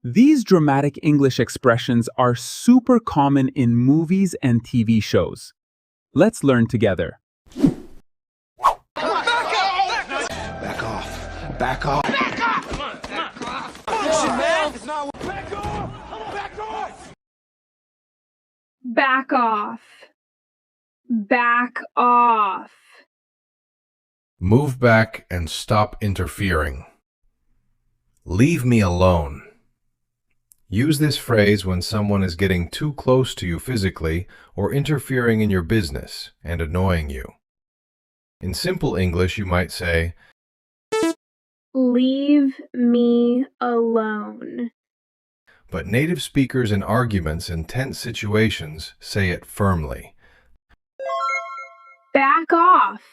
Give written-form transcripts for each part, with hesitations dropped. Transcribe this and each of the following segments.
These dramatic English expressions are super common in movies and TV shows. Let's learn together. Back off! Back off! Back off! Come on, back off! Listen, man! It's not... Back off! Back off! Back off. Back off. Move back and stop interfering. Leave me alone. Use this phrase when someone is getting too close to you physically or interfering in your business and annoying you. In simple English, you might say, Leave me alone. but native speakers in arguments and tense situations say it firmly. Back off.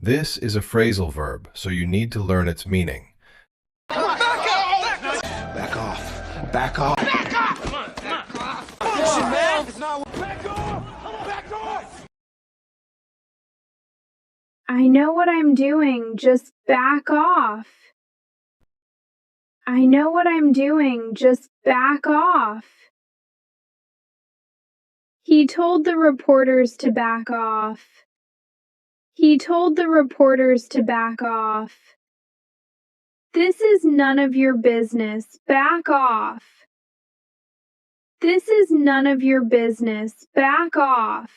This is a phrasal verb, so you need to learn its meaning. Back off! Back off! Back off! Come on, back off! Listen, man! It's not... Back off! Back off! I know what I'm doing. Just back off. I know what I'm doing. Just back off. He told the reporters to back off. He told the reporters to back off. This is none of your business. Back off. This is none of your business. Back off.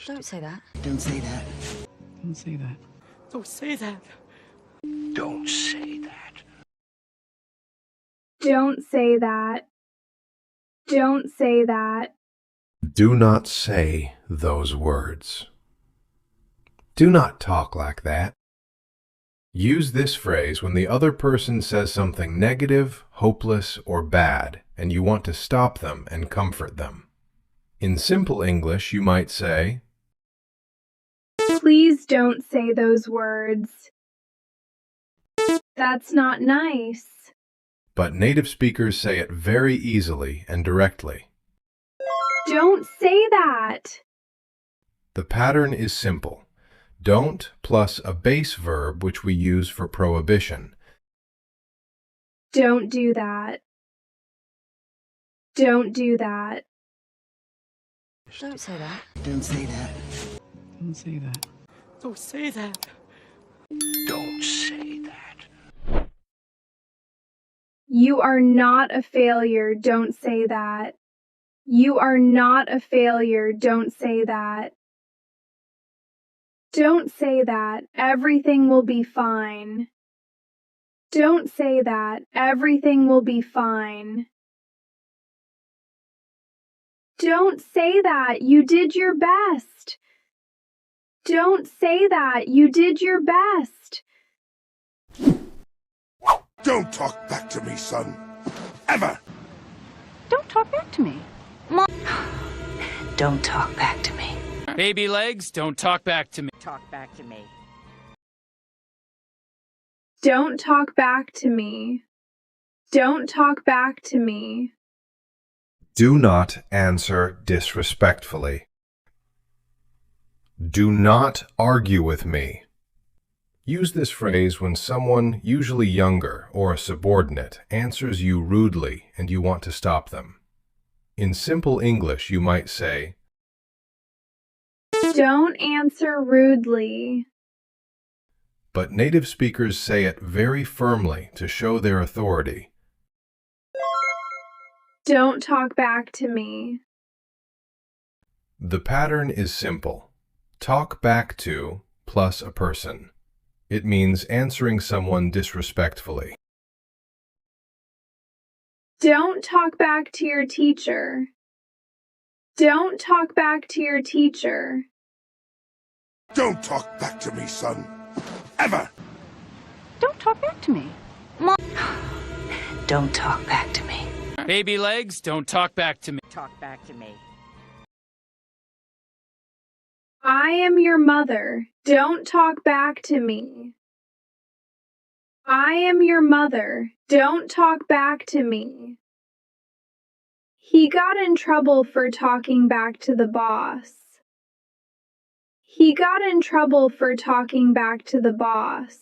Don't say that. Don't say that. Don't say that. Don't say that. Don't say that. Don't say that. Don't say that. Do not say those words. Do not talk like that. Use this phrase when the other person says something negative, hopeless, or bad, and you want to stop them and comfort them. In simple English, you might say, Please don't say those words. That's not nice. but native speakers say it very easily and directly. Don't say that. The pattern is simple. Don't plus a base verb which we use for prohibition. Don't do that. Don't do that. Don't say that. Don't say that. Don't say that. Don't say that. Don't say that. You are not a failure. Don't say that. You are not a failure. Don't say that. Don't say that. Everything will be fine. Don't say that. Everything will be fine. Don't say that. You did your best. Don't say that. You did your best. Don't talk back to me, son. Ever! Don't talk back to me. Mom. Don't talk back to me. Baby legs, don't talk back to me. Talk back to me. Don't talk back to me. Don't talk back to me. Do not answer disrespectfully. Do not argue with me. Use this phrase when someone, usually younger or a subordinate, answers you rudely and you want to stop them. In simple English, you might say, Don't answer rudely. but native speakers say it very firmly to show their authority. Don't talk back to me. The pattern is simple. Talk back to plus a person. It means answering someone disrespectfully. Don't talk back to your teacher. Don't talk back to your teacher. Don't talk back to me, son. Ever! Don't talk back to me. Mom. Don't talk back to me. Baby legs, don't talk back to me. Talk back to me. I am your mother. Don't talk back to me. I am your mother. Don't talk back to me. He got in trouble for talking back to the boss. He got in trouble for talking back to the boss.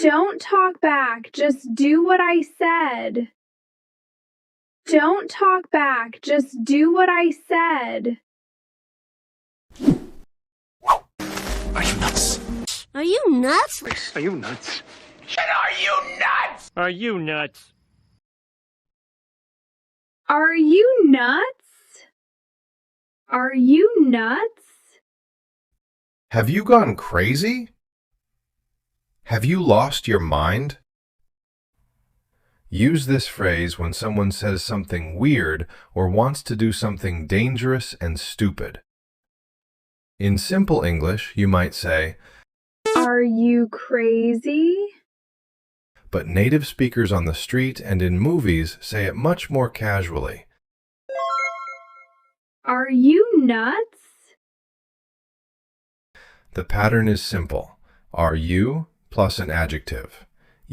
Don't talk back, just do what I said. Don't talk back, just do what I said. Are you nuts? Are you nuts? Are you nuts? Are you nuts? Are you nuts? Are you nuts? Are you nuts? Have you gone crazy? Have you lost your mind? Use this phrase when someone says something weird or wants to do something dangerous and stupid. In simple English, you might say, Are you crazy? but native speakers on the street and in movies say it much more casually. Are you nuts? The pattern is simple. Are you plus an adjective.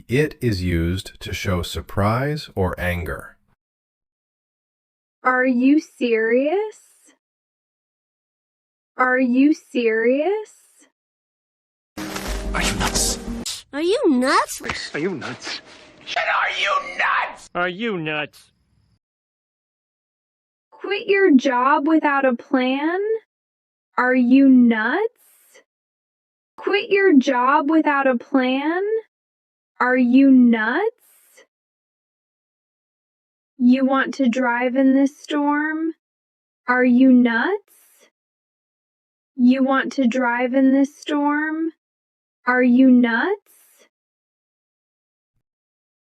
It is used to show surprise or anger. Are you serious? Are you serious? Are you nuts? Are you nuts? Are you nuts? Are you nuts? Are you nuts? Quit your job without a plan? Are you nuts? Quit your job without a plan? Are you nuts? You want to drive in this storm? Are you nuts? You want to drive in this storm? Are you nuts?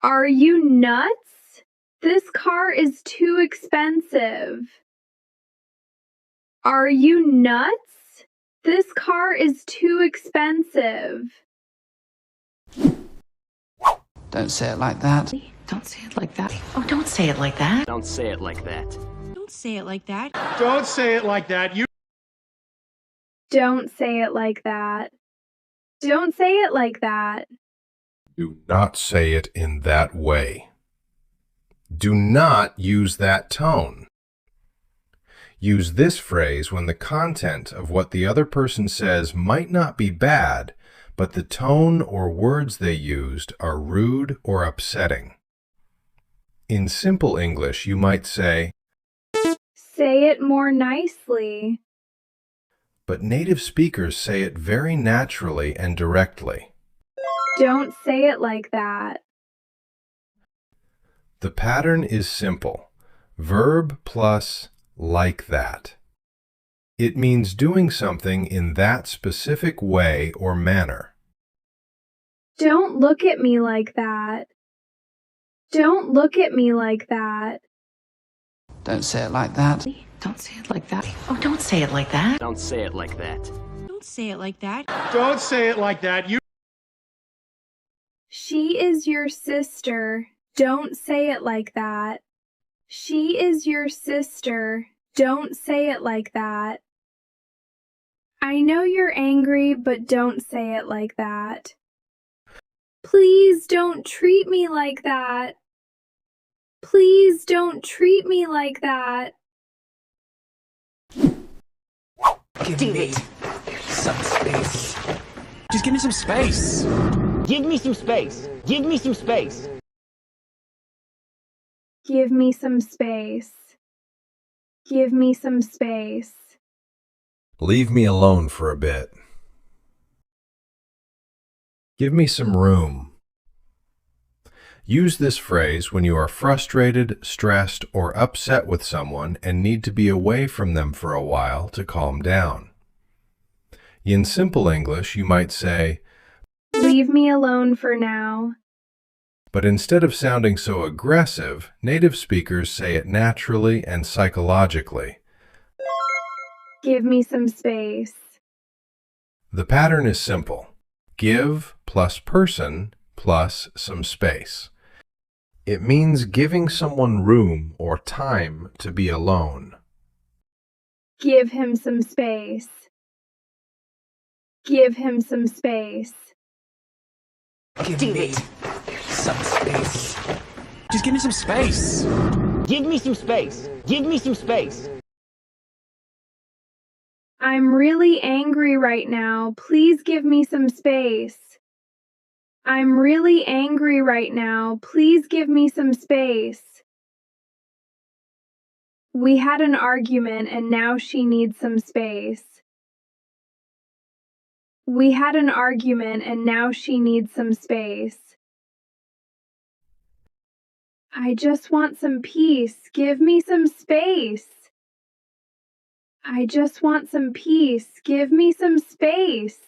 Are you nuts? This car is too expensive. Are you nuts? This car is too expensive. Don't say it like that. Don't say it like that. Oh, don't say it like that. Don't say it like that. Don't say it like that. Don't say it like that. You Don't say it like that. Don't say it like that. Do not say it in that way. Do not use that tone. Use this phrase when the content of what the other person says might not be bad, but the tone or words they used are rude or upsetting. In simple English, you might say, Say it more nicely. but native speakers say it very naturally and directly. Don't say it like that. The pattern is simple. Verb plus like that. It means doing something in that specific way or manner. Don't look at me like that. Don't look at me like that. Don't say it like that. Don't say it like that. Oh, don't say it like that. Don't say it like that. Don't say it like that. don't say it like that. You She is your sister. Don't say it like that. She is your sister. Don't say it like that. I know you're angry, but don't say it like that. Please don't treat me like that. Please don't treat me like that. Give me some space. just give me some space. Give me some space. Give me some space. Give me some space. Give me some space. Leave me alone for a bit. Give me some room. Use this phrase when you are frustrated, stressed, or upset with someone and need to be away from them for a while to calm down. In simple English, you might say, Leave me alone for now. but instead of sounding so aggressive, native speakers say it naturally and psychologically. Give me some space. The pattern is simple. Give plus person plus some space. It means giving someone room or time to be alone. Give him some space. Give him some space. Give me some space. Just give me some space. Give me some space. Give me some space. I'm really angry right now. Please give me some space. I'm really angry right now. Please give me some space. We had an argument and now she needs some space. We had an argument and now she needs some space. I just want some peace. Give me some space. I just want some peace. Give me some space.